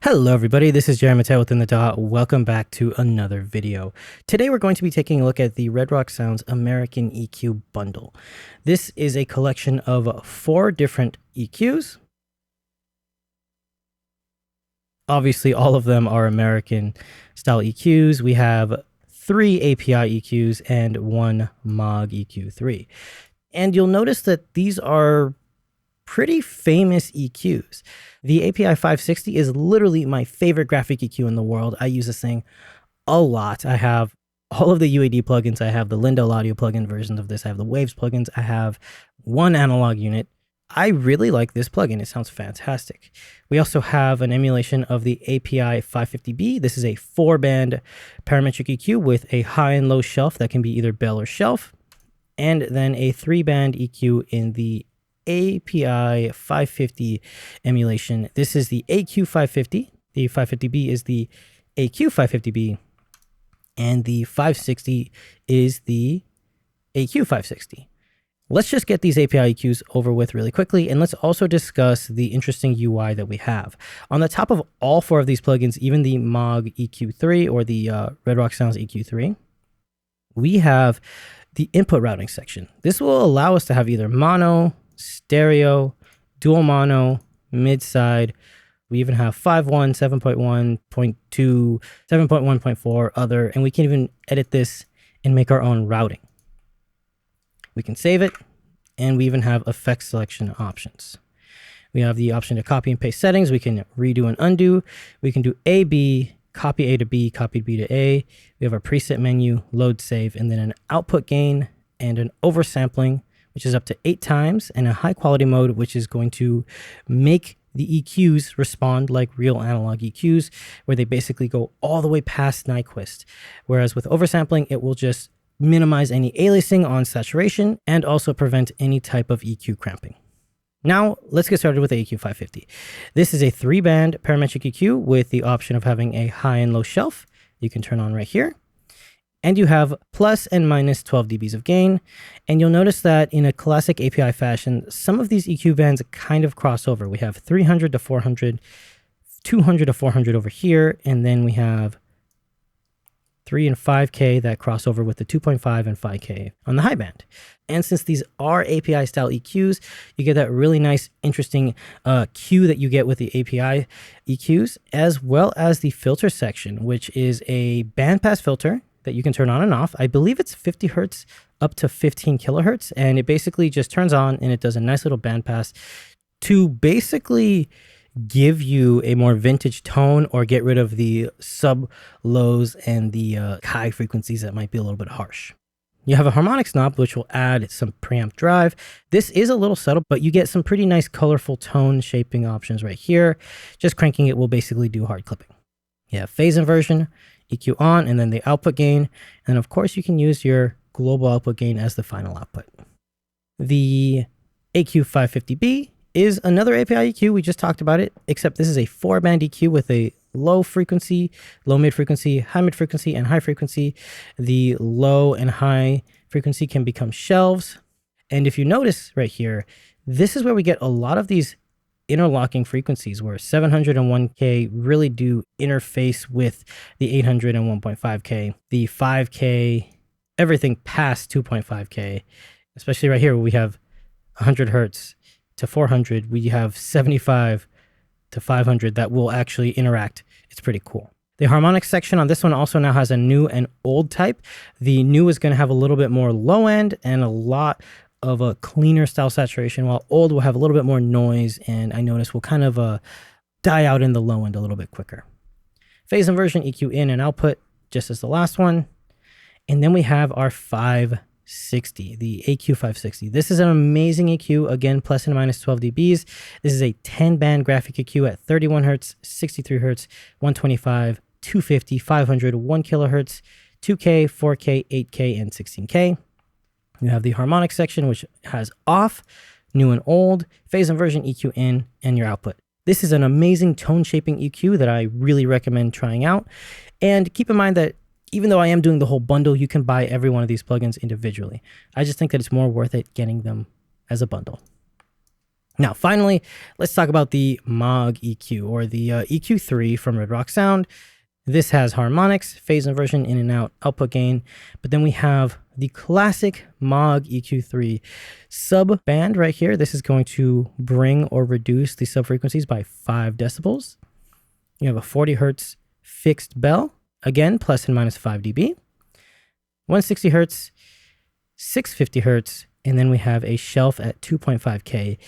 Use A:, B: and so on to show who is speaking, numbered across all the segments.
A: Hello everybody, this is Jeremy Mattel within the dot. Welcome back to another video. Today we're going to be taking a look at the Red Rock Sounds American EQ bundle. This is a collection of 4 different EQs. Obviously all of them are American style EQs. We have 3 API EQs and 1 Moog EQ3. And you'll notice that these are pretty famous EQs. The API 560 is literally my favorite graphic EQ in the world. I use this thing a lot. I have all of the UAD plugins. I have the Lindell Audio plugin versions of this. I have the Waves plugins. I have 1 analog unit. I really like this plugin. It sounds fantastic. We also have an emulation of the API 550B. This is a 4-band parametric EQ with a high and low shelf that can be either bell or shelf, and then a 3-band EQ in the API 550 emulation. This is the AQ 550. The 550B is the AQ 550B, and the 560 is the AQ 560. Let's just get these API EQs over with really quickly, and let's also discuss the interesting UI that we have. On the top of all 4 of these plugins, even the Moog EQ3 or the Red Rock Sounds EQ3, we have the input routing section. This will allow us to have either mono, stereo, dual mono, mid-side. We even have 5.1, 7.1.2, 7.1.4, other, and we can even edit this and make our own routing. We can save it, and we even have effect selection options. We have the option to copy and paste settings. We can redo and undo. We can do A, B, copy A to B, copy B to A. We have our preset menu, load, save, and then an output gain and an oversampling, which is up to 8 times, and a high quality mode, which is going to make the EQs respond like real analog EQs, where they basically go all the way past Nyquist. Whereas with oversampling, it will just minimize any aliasing on saturation and also prevent any type of EQ cramping. Now, let's get started with the AQ 550. This is a 3-band parametric EQ with the option of having a high and low shelf. You can turn on right here. And you have plus and minus 12 dBs of gain. And you'll notice that in a classic API fashion, some of these EQ bands kind of cross over. We have 300 to 400, 200 to 400 over here. And then we have 3 and 5K that cross over with the 2.5 and 5K on the high band. And since these are API style EQs, you get that really nice, interesting cue that you get with the API EQs, as well as the filter section, which is a bandpass filter that you can turn on and off. I believe it's 50 hertz up to 15 kilohertz, and it basically just turns on and it does a nice little bandpass to basically give you a more vintage tone or get rid of the sub lows and the high frequencies that might be a little bit harsh. You have a harmonics knob, which will add some preamp drive. This is a little subtle, but you get some pretty nice colorful tone shaping options right here. Just cranking it will basically do hard clipping. You have phase inversion, EQ on, and then the output gain. And of course, you can use your global output gain as the final output. The AQ 550B is another API EQ. We just talked about it, except this is a 4-band EQ with a low frequency, low mid frequency, high mid frequency, and high frequency. The low and high frequency can become shelves. And if you notice right here, this is where we get a lot of these interlocking frequencies where 700 and 1K really do interface with the 800 and 1.5K, the 5K, everything past 2.5K, especially right here where we have 100 hertz to 400, we have 75 to 500 that will actually interact. It's pretty cool. The harmonics section on this one also now has a new and old type. The new is going to have a little bit more low end and a lot of a cleaner style saturation, while old will have a little bit more noise, and I notice will kind of die out in the low end a little bit quicker. Phase inversion, EQ in and output, just as the last one. And then we have our 560, the AQ 560. This is an amazing EQ, again, plus and minus 12 dBs. This is a 10-band graphic EQ at 31 hertz, 63 hertz, 125, 250, 500, 1 kilohertz, 2K, 4K, 8K, and 16K. You have the harmonic section, which has off, new and old, phase inversion, EQ in, and your output. This is an amazing tone shaping EQ that I really recommend trying out. And keep in mind that even though I am doing the whole bundle, you can buy every one of these plugins individually. I just think that it's more worth it getting them as a bundle. Now, finally, let's talk about the Moog EQ, or the EQ3 from Red Rock Sound. This has harmonics, phase inversion, in and out, output gain. But then we have the classic Moog EQ3 sub band right here. This is going to bring or reduce the sub frequencies by 5 decibels. You have a 40 hertz fixed bell, again, plus and minus 5 dB. 160 hertz, 650 hertz, and then we have a shelf at 2.5K.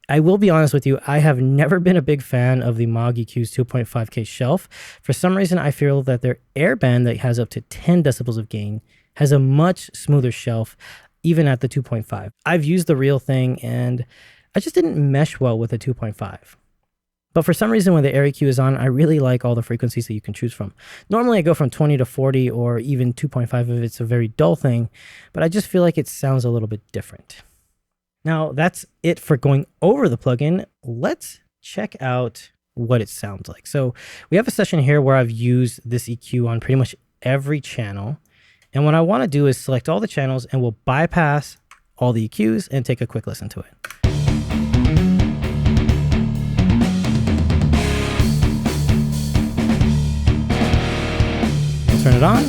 A: I will be honest with you, I have never been a big fan of the Moog EQ's 2.5K shelf. For some reason, I feel that their air band that has up to 10 decibels of gain has a much smoother shelf, even at the 2.5. I've used the real thing, and I just didn't mesh well with the 2.5. But for some reason, when the air EQ is on, I really like all the frequencies that you can choose from. Normally, I go from 20 to 40 or even 2.5 if it's a very dull thing, but I just feel like it sounds a little bit different. Now, that's it for going over the plugin. Let's check out what it sounds like. So we have a session here where I've used this EQ on pretty much every channel. And what I want to do is select all the channels, and we'll bypass all the EQs and take a quick listen to it. Turn it on.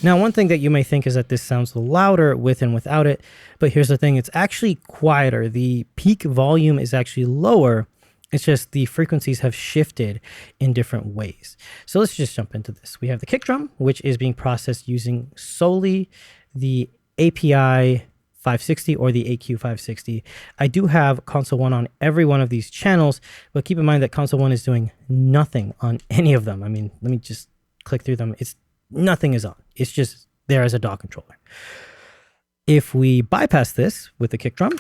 A: Now, one thing that you may think is that this sounds louder with and without it, but here's the thing, it's actually quieter. The peak volume is actually lower. It's just the frequencies have shifted in different ways. So let's just jump into this. We have the kick drum, which is being processed using solely the API 560 or the AQ 560. I do have console 1 on every one of these channels, but keep in mind that console 1 is doing nothing on any of them. I mean, let me just click through them. Nothing is on. It's just there as a DAW controller. If we bypass this with the kick drum,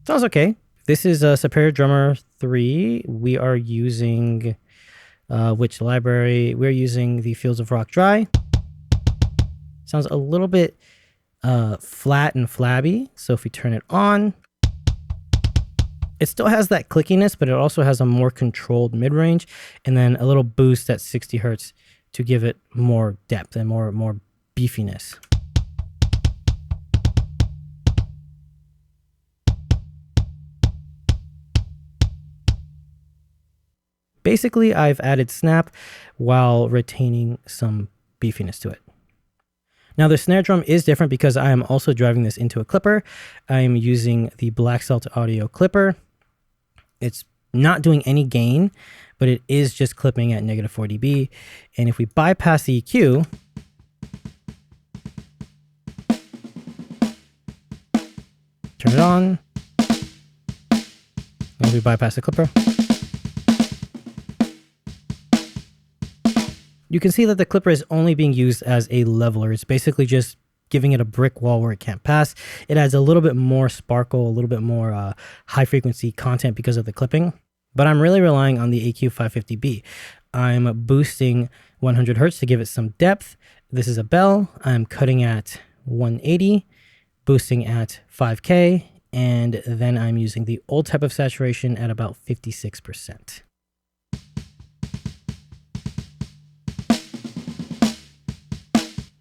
A: sounds okay. This is a Superior Drummer 3. We are using which library? We're using the Fields of Rock Dry. Sounds a little bit flat and flabby. So if we turn it on, it still has that clickiness, but it also has a more controlled mid-range, and then a little boost at 60 hertz to give it more depth and more beefiness. Basically, I've added snap while retaining some beefiness to it. Now, the snare drum is different because I am also driving this into a clipper. I am using the Black Celt Audio clipper. It's not doing any gain, but it is just clipping at -4 dB. And if we bypass the EQ, turn it on, and we bypass the clipper, you can see that the clipper is only being used as a leveler. It's basically just giving it a brick wall where it can't pass. It adds a little bit more sparkle, a little bit more high frequency content because of the clipping. But I'm really relying on the AQ 550B. I'm boosting 100 hertz to give it some depth. This is a bell. I'm cutting at 180, boosting at 5K, and then I'm using the old type of saturation at about 56%.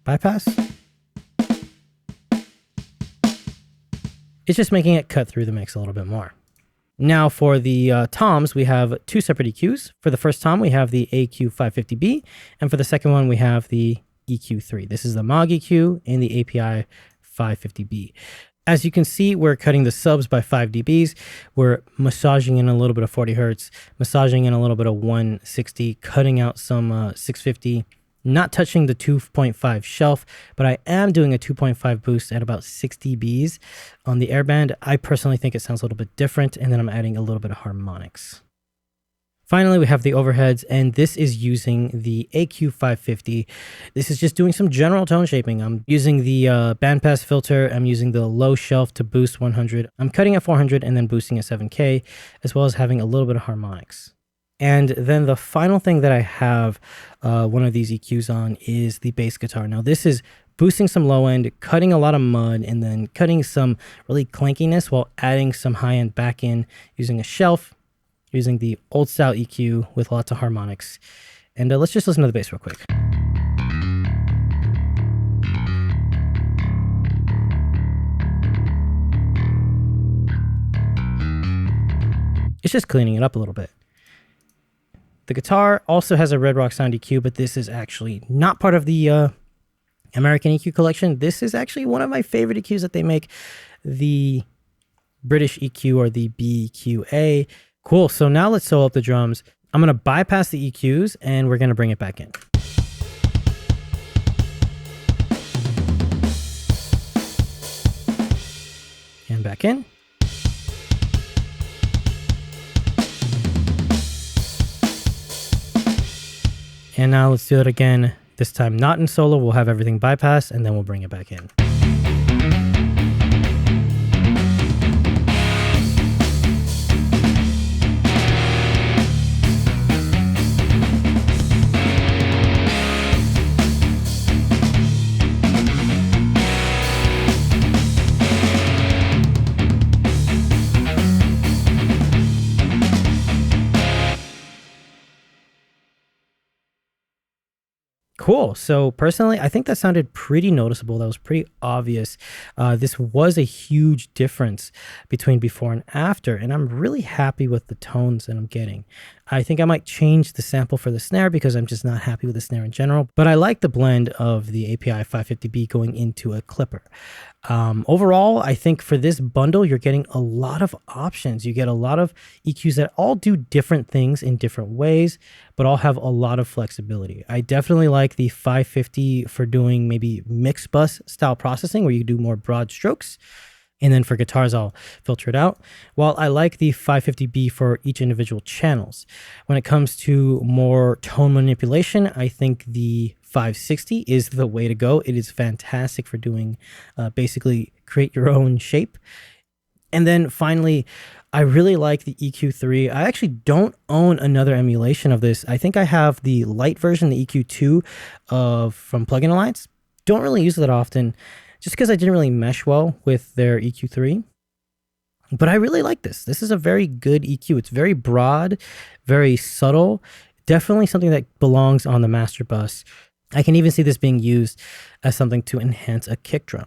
A: Bypass. It's just making it cut through the mix a little bit more. Now for the toms, we have two separate EQs. For the first tom, we have the AQ 550B, and for the second one, we have the EQ3. This is the Moog EQ and the API 550B. As you can see, we're cutting the subs by 5 dBs. We're massaging in a little bit of 40 hertz, massaging in a little bit of 160, cutting out some 650, not touching the 2.5 shelf, but I am doing a 2.5 boost at about 6 dBs on the airband. I personally think it sounds a little bit different, and then I'm adding a little bit of harmonics. Finally, we have the overheads, and this is using the AQ 550. This is just doing some general tone shaping. I'm using the bandpass filter. I'm using the low shelf to boost 100. I'm cutting at 400 and then boosting at 7K, as well as having a little bit of harmonics. And then the final thing that I have one of these EQs on is the bass guitar. Now this is boosting some low end, cutting a lot of mud, and then cutting some really clankiness while adding some high end back in using a shelf. using the old style EQ with lots of harmonics. And let's just listen to the bass real quick. It's just cleaning it up a little bit. The guitar also has a Red Rock Sound EQ, but this is actually not part of the American EQ collection. This is actually one of my favorite EQs that they make, the British EQ, or the BQA. Cool, so now let's solo up the drums. I'm gonna bypass the EQs and we're gonna bring it back in. And back in. And now let's do it again. This time not in solo, we'll have everything bypassed and then we'll bring it back in. Cool. So personally, I think that sounded pretty noticeable. That was pretty obvious. This was a huge difference between before and after, and I'm really happy with the tones that I'm getting. I think I might change the sample for the snare because I'm just not happy with the snare in general, but I like the blend of the API 550B going into a clipper. Overall, I think for this bundle, you're getting a lot of options. You get a lot of EQs that all do different things in different ways, but all have a lot of flexibility. I definitely like the 550 for doing maybe mix bus style processing where you do more broad strokes. And then for guitars, I'll filter it out. While I like the 550B for each individual channels. When it comes to more tone manipulation, I think the 560 is the way to go. It is fantastic for doing basically create your own shape. And then finally, I really like the EQ3. I actually don't own another emulation of this. I think I have the light version, the EQ2 from Plugin Alliance. Don't really use it that often, just because I didn't really mesh well with their EQ3. But I really like this. This is a very good EQ. It's very broad, very subtle. Definitely something that belongs on the master bus. I can even see this being used as something to enhance a kick drum.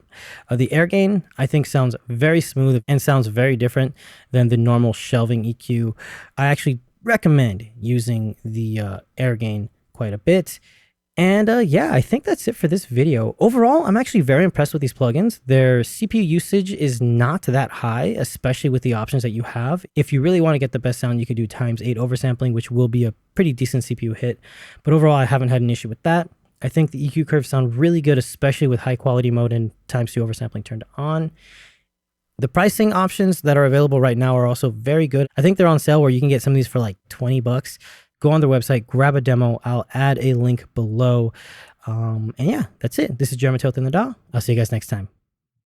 A: The air gain, I think, sounds very smooth and sounds very different than the normal shelving EQ. I actually recommend using the air gain quite a bit. And yeah, I think that's it for this video. Overall, I'm actually very impressed with these plugins. Their CPU usage is not that high, especially with the options that you have. If you really want to get the best sound, you could do ×8 oversampling, which will be a pretty decent CPU hit. But overall, I haven't had an issue with that. I think the EQ curves sound really good, especially with high quality mode and ×2 oversampling turned on. The pricing options that are available right now are also very good. I think they're on sale where you can get some of these for like 20 bucks. Go on their website, grab a demo. I'll add a link below. And yeah, that's it. This is Jeremy Untitled in the DAW. I'll see you guys next time.